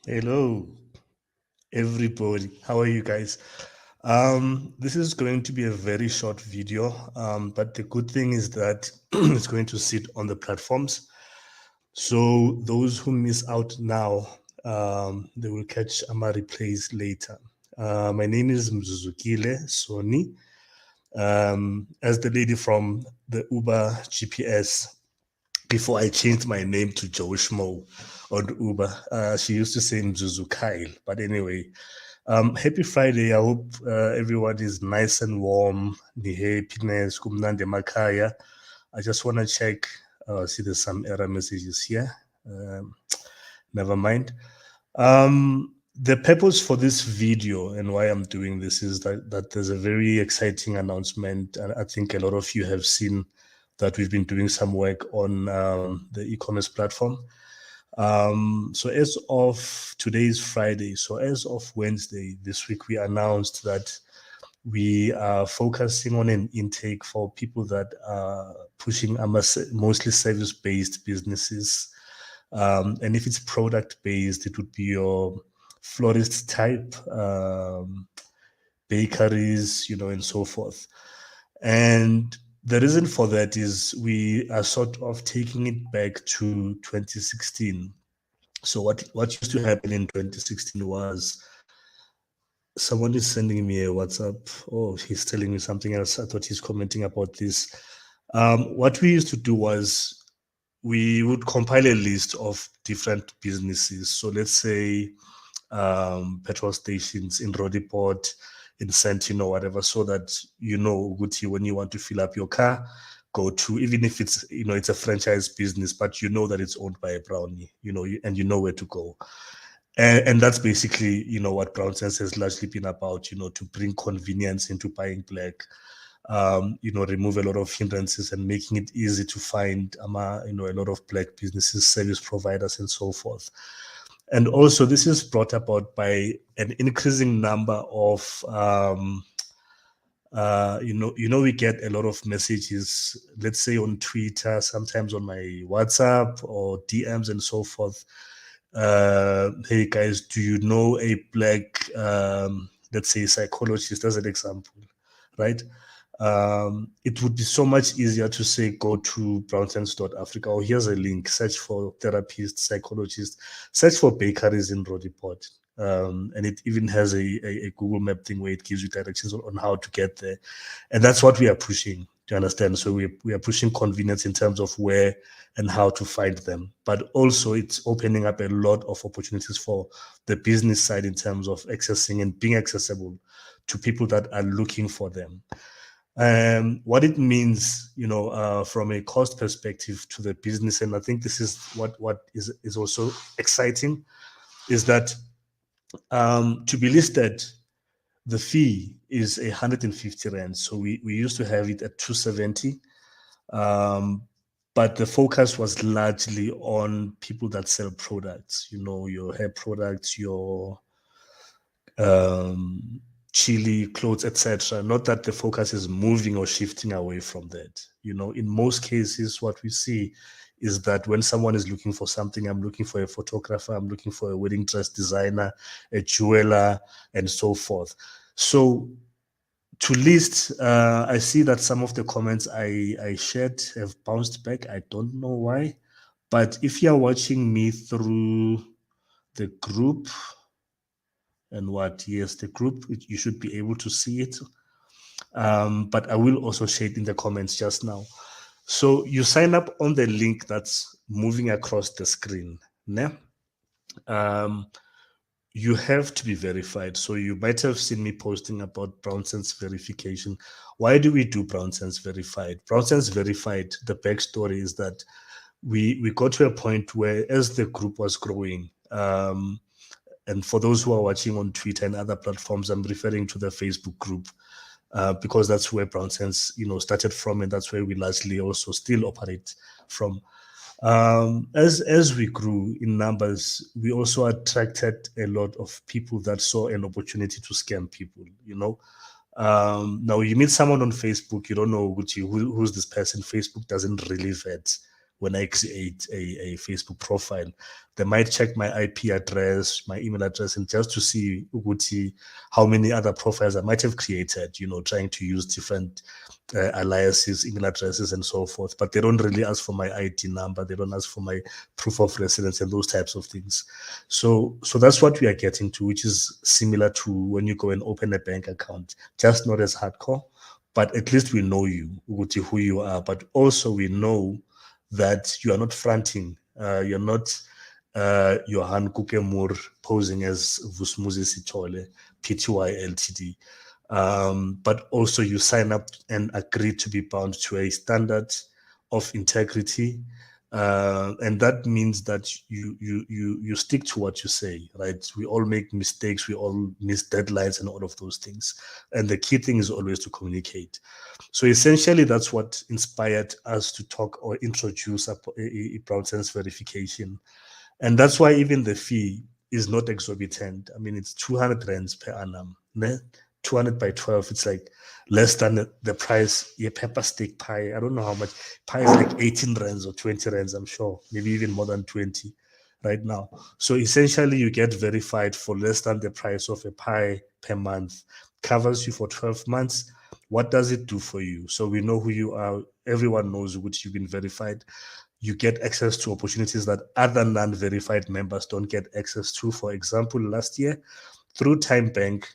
Hello, everybody. How are you guys? This is going to be a very short video, but the good thing is that it's going to sit on the platforms. So those who miss out now, they will catch my replays later. My name is Mzuzukile Soni. As the lady from the Uber GPS, before I changed my name to Joe Schmo on Uber, she used to say Mzuzu Kyle. But anyway, happy Friday. I hope everyone is nice and warm. The happiness, kumnandi makaya. I just want to check. See, there's some error messages here. Never mind. The purpose for this video and why I'm doing this is that there's a very exciting announcement, and I think a lot of you have seen that we've been doing some work on the e-commerce platform. So as of today's Friday, so as of Wednesday this week, we announced that we are focusing on an intake for people that are pushing mostly service-based businesses. And if it's product-based, it would be your florist type, bakeries, and so forth. And the reason for that is we are sort of taking it back to 2016. So what used to happen in 2016 was someone is sending me a WhatsApp. Oh, he's telling me something else. I thought he's commenting about this. What we used to do was we would compile a list of different businesses. So let's say petrol stations in Rodiport, in Sentinel, whatever, so that Guti, when you want to fill up your car, go to, even if it's it's a franchise business, but that it's owned by a brownie, and you know where to go. And that's basically what BrownSense has largely been about, to bring convenience into buying black, remove a lot of hindrances and making it easy to find a lot of black businesses, service providers, and so forth. And also, this is brought about by an increasing number of, we get a lot of messages, let's say on Twitter, sometimes on my WhatsApp or DMs and so forth. Hey guys, do you know a black, let's say, psychologist as an example, right? It would be so much easier to say go to BrownSense.Africa, or here's a link, search for therapists, psychologists, search for bakeries in Rodiport. And it even has a Google Map thing where it gives you directions on how to get there. And that's what we are pushing, do you understand? So we are pushing convenience in terms of where and how to find them. But also it's opening up a lot of opportunities for the business side in terms of accessing and being accessible to people that are looking for them. What it means, from a cost perspective to the business, and I think this is what is also exciting, is that to be listed, the fee is 150 rand. So we used to have it at 270, but the focus was largely on people that sell products, your hair products, your chili, clothes, etc. Not that the focus is moving or shifting away from that. In most cases, what we see is that when someone is looking for something, I'm looking for a photographer, I'm looking for a wedding dress designer, a jeweler, and so forth. So to list, I see that some of the comments I shared have bounced back. I don't know why, but if you're watching me through the group and yes, the group, you should be able to see it. But I will also share it in the comments just now. So you sign up on the link that's moving across the screen. Ne? You have to be verified. So you might have seen me posting about BrownSense verification. Why do we do BrownSense verified? BrownSense verified, the backstory is that we got to a point where as the group was growing, and for those who are watching on Twitter and other platforms, I'm referring to the Facebook group, because that's where BrownSense, started from, and that's where we largely also still operate from. As we grew in numbers, we also attracted a lot of people that saw an opportunity to scam people. Now you meet someone on Facebook, you don't know who's this person. Facebook doesn't really vet. When I create a Facebook profile, they might check my IP address, my email address, and just to see how many other profiles I might have created, trying to use different aliases, email addresses, and so forth. But they don't really ask for my ID number. They don't ask for my proof of residence and those types of things. So that's what we are getting to, which is similar to when you go and open a bank account, just not as hardcore, but at least we know you, who you are. But also we know that you are not fronting. You're not Johan Kukemur posing as Vusmuzi Sitole, Pty Ltd. But also you sign up and agree to be bound to a standard of integrity, and that means that you stick to what you say, right? We all make mistakes, we all miss deadlines and all of those things, and the key thing is always to communicate. So essentially, that's what inspired us to talk or introduce a BrownSense verification, and that's why even the fee is not exorbitant. I mean, it's 200 rands per annum. Ne? 200 by 12, it's like less than the price a pepper steak pie. I don't know how much. Pie is like 18 rands or 20 rands, I'm sure, maybe even more than 20 right now. So essentially, you get verified for less than the price of a pie per month. Covers you for 12 months. What does it do for you? So we know who you are. Everyone knows which you've been verified. You get access to opportunities that other non-verified members don't get access to. For example, last year, through Time Bank,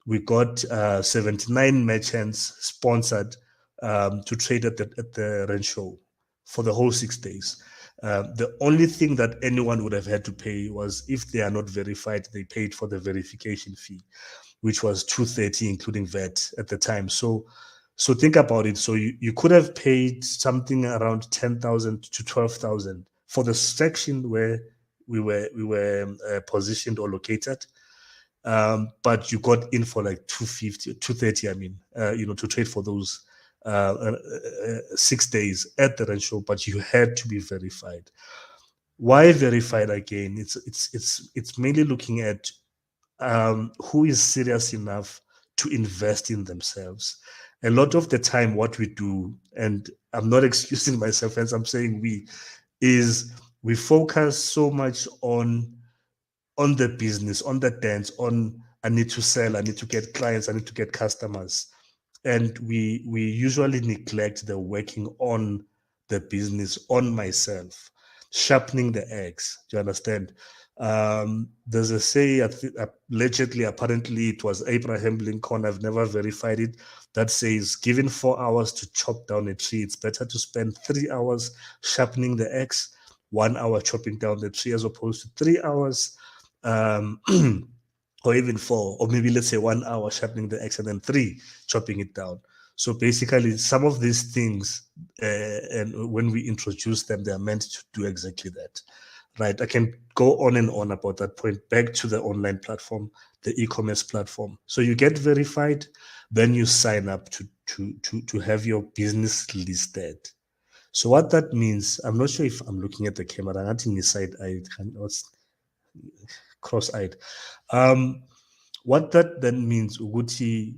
we got 79 merchants sponsored to trade at the rent show for the whole 6 days. The only thing that anyone would have had to pay was if they are not verified, they paid for the verification fee, which was 230, including VAT at the time. So think about it. So you could have paid something around 10,000 to 12,000 for the section where we were positioned or located. But you got in for like 250, 230, I mean, to trade for those 6 days at the rent show, but you had to be verified. Why verified again? It's mainly looking at who is serious enough to invest in themselves. A lot of the time, what we do, and I'm not excusing myself as I'm saying we, is we focus so much on the business, on the dance, on I need to sell, I need to get clients, I need to get customers, and we usually neglect the working on the business, on myself, sharpening the eggs. Do you understand? There's a say, allegedly, apparently, it was Abraham Lincoln. I've never verified it. That says, given 4 hours to chop down a tree, it's better to spend 3 hours sharpening the eggs, 1 hour chopping down the tree, as opposed to 3 hours um, or even four, or maybe let's say 1 hour sharpening the X and then three chopping it down. So basically, some of these things, and when we introduce them, they are meant to do exactly that, right? I can go on and on about that point. Back to the online platform, the e-commerce platform. So you get verified, then you sign up to have your business listed. So what that means, I'm not sure if I'm looking at the camera. I think side I cross-eyed. What that then means, Uguti,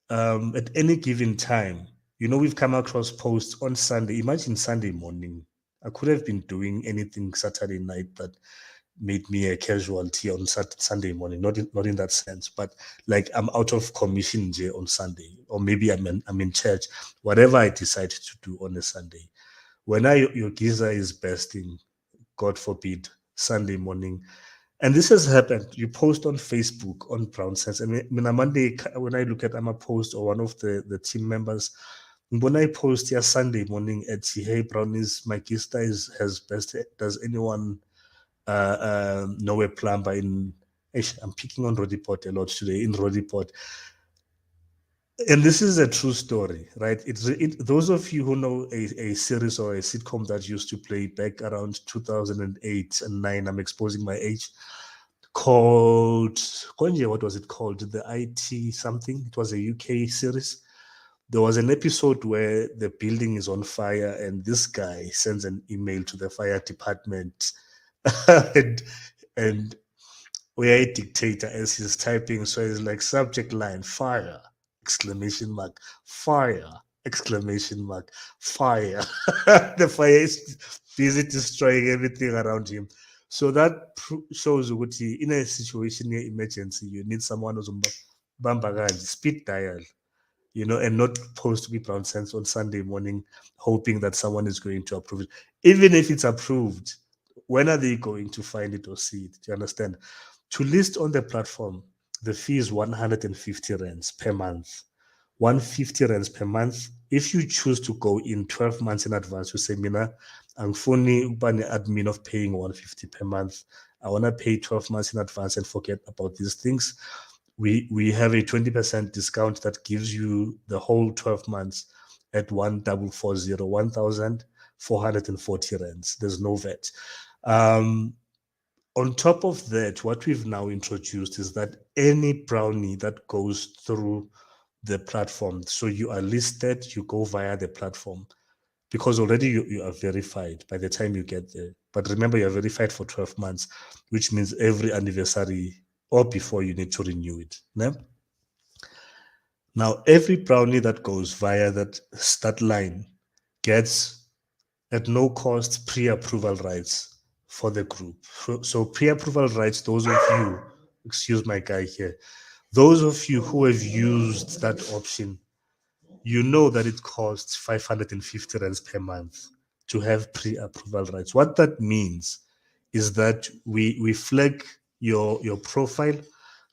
at any given time, we've come across posts on Sunday. Imagine Sunday morning. I could have been doing anything Saturday night that made me a casualty on Sunday morning. Not in that sense, but like I'm out of commission on Sunday, or maybe I'm in church. Whatever I decide to do on a Sunday, when your geezer is bursting, God forbid, Sunday morning. And this has happened. You post on Facebook on BrownSense. And when on Monday, when I look at I'm a post or one of the team members, when I post here Sunday morning at hey Brownies, my geezer has bursted. Does anyone know a plumber in? I'm picking on Rodiport a lot today in Rodiport. And this is a true story, right? Those of you who know a series or a sitcom that used to play back around 2008 and 9, I'm exposing my age, called, Konje, what was it called? The IT something. It was a UK series. There was an episode where the building is on fire and this guy sends an email to the fire department and, and we're a dictator as he's typing. So it's like subject line, fire, exclamation mark, fire, exclamation mark, fire. The fire is busy destroying everything around him. So that shows what in a situation near emergency, you need someone who's bamba speed dial, and not post to be BrownSense on Sunday morning, hoping that someone is going to approve it. Even if it's approved, when are they going to find it or see it? Do you understand? To list on the platform, the fee is 150 rands per month. 150 rands per month. If you choose to go in 12 months in advance, you say, Mina, I'm funny admin of paying 150 per month. I want to pay 12 months in advance and forget about these things. We have a 20% discount that gives you the whole 12 months at 1,440 rands. There's no VAT. On top of that, what we've now introduced is that any brownie that goes through the platform, so you are listed, you go via the platform, because already you are verified by the time you get there. But remember, you're verified for 12 months, which means every anniversary or before you need to renew it. No? Now, every brownie that goes via that line gets at no cost pre-approval rights for the group. So pre-approval rights, those of you, excuse my guy here, those of you who have used that option, you know that it costs 550 rands per month to have pre-approval rights. What that means is that we flag your profile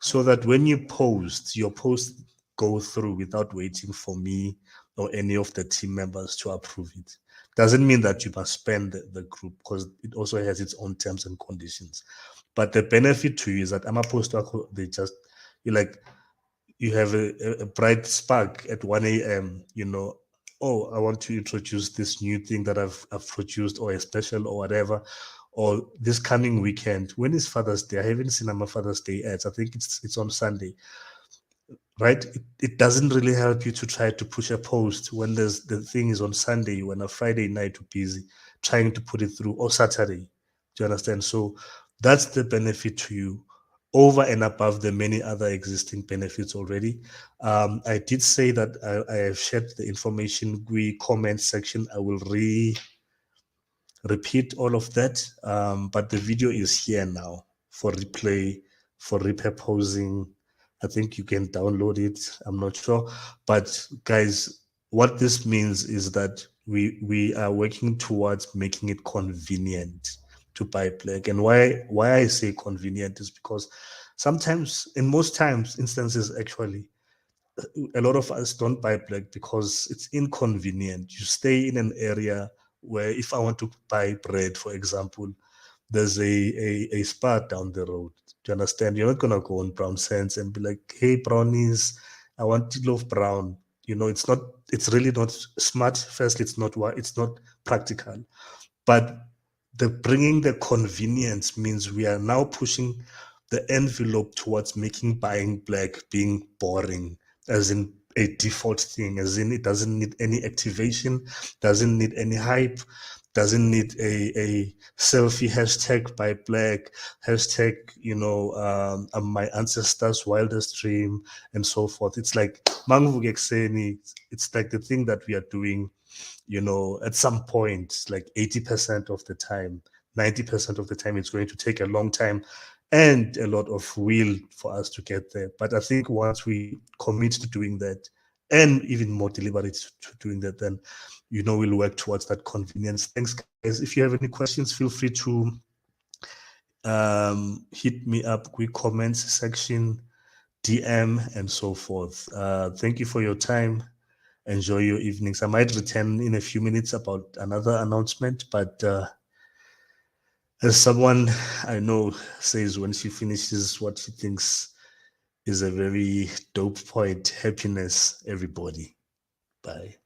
so that when you post, your posts go through without waiting for me or any of the team members to approve it. Doesn't mean that you must spend the group, because it also has its own terms and conditions. But the benefit to you is that I'm a poster, you have a bright spark at 1 a.m., oh, I want to introduce this new thing that I've produced, or a special or whatever, or this coming weekend. When is Father's Day? I haven't seen my Father's Day ads. I think it's on Sunday, right? It doesn't really help you to try to push a post when the thing is on Sunday, when a Friday night you're busy trying to put it through, or Saturday. Do you understand? So that's the benefit to you, over and above the many other existing benefits already. I did say that I have shared the information comment section. I will repeat all of that, but the video is here now for replay, for repurposing. I think you can download it. I'm not sure, but guys, what this means is that we are working towards making it convenient to buy black. And why I say convenient is because sometimes, in most times, instances actually, a lot of us don't buy black because it's inconvenient. You stay in an area where, if I want to buy bread, for example, there's a Spar down the road. Do you understand? You're not gonna go on BrownSense and be like, "Hey, brownies, I want to love brown." It's really not smart. First, it's not practical. But the bringing the convenience means we are now pushing the envelope towards making buying black being boring, as in a default thing, as in it doesn't need any activation, doesn't need any hype, doesn't need a selfie hashtag by black, hashtag, my ancestors' wildest dream, and so forth. It's like Manguvuke Ekseni, it's like the thing that we are doing, at some point, like 80% of the time, 90% of the time, it's going to take a long time and a lot of will for us to get there. But I think once we commit to doing that, and even more deliberate to doing that, then we'll work towards that convenience. Thanks, guys. If you have any questions, feel free to hit me up, quick comments section, DM, and so forth. Thank you for your time. Enjoy your evenings. I might return in a few minutes about another announcement, but as someone I know says when she finishes what she thinks is a very dope point, happiness, everybody. Bye.